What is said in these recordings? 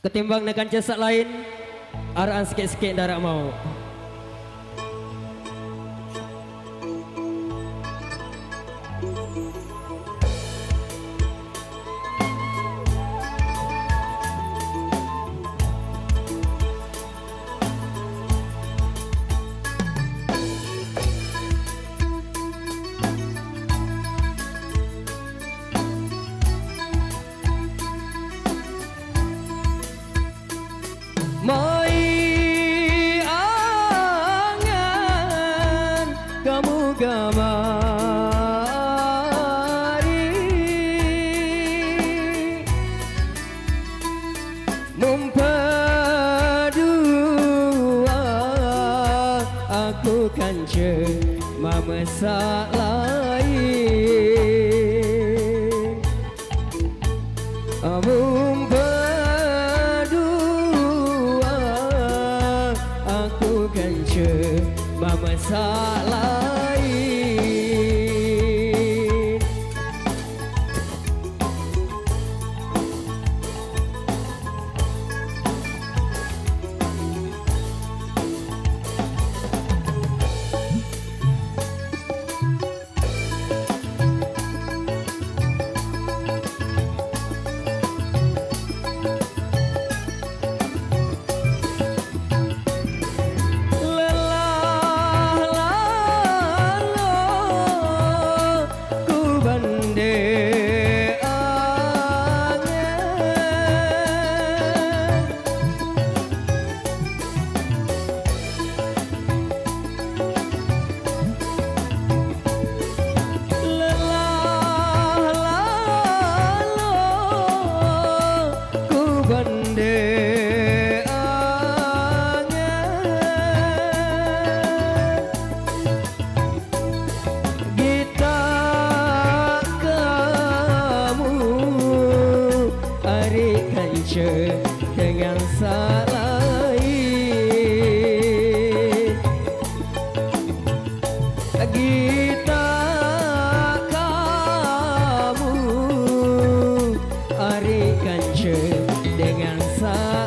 ketimbang dengan jasa lain araan sikit-sikit darak mau. Mai angan kamu gamari mempadua aku kan cuma masak lain aku kan cuma masak lain. Dengan salahin kita kamu arikan dengan salahin.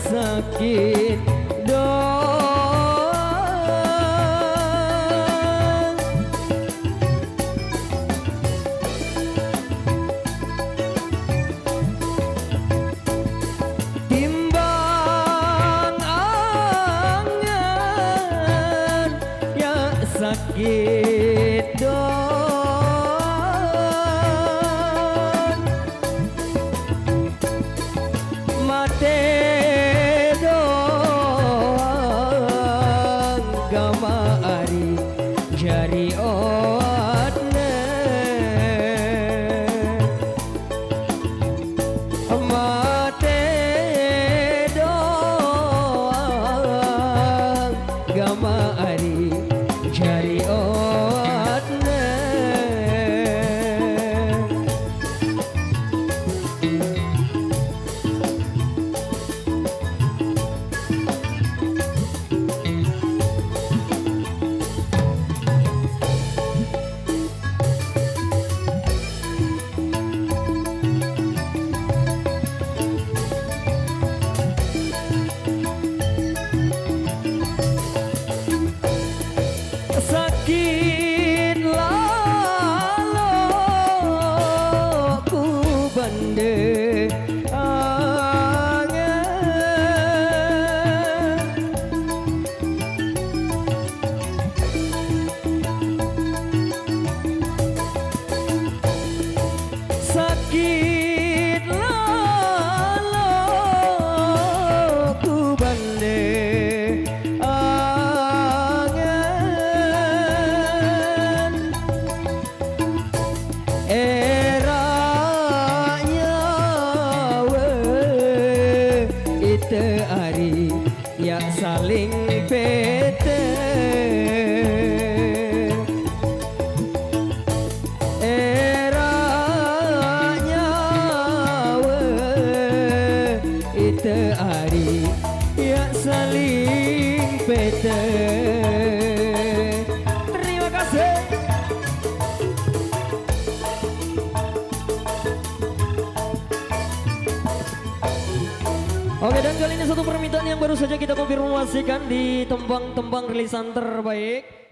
Sakit doang timbang angan ya sakit doang mate gama ari jari oatne mate doang gama ari jari oatne. seari ya saling pete. Terima kasih. Oke, dan kali ini satu permintaan yang baru saja kita konfirmasikan di tembang-tembang rilisan terbaik.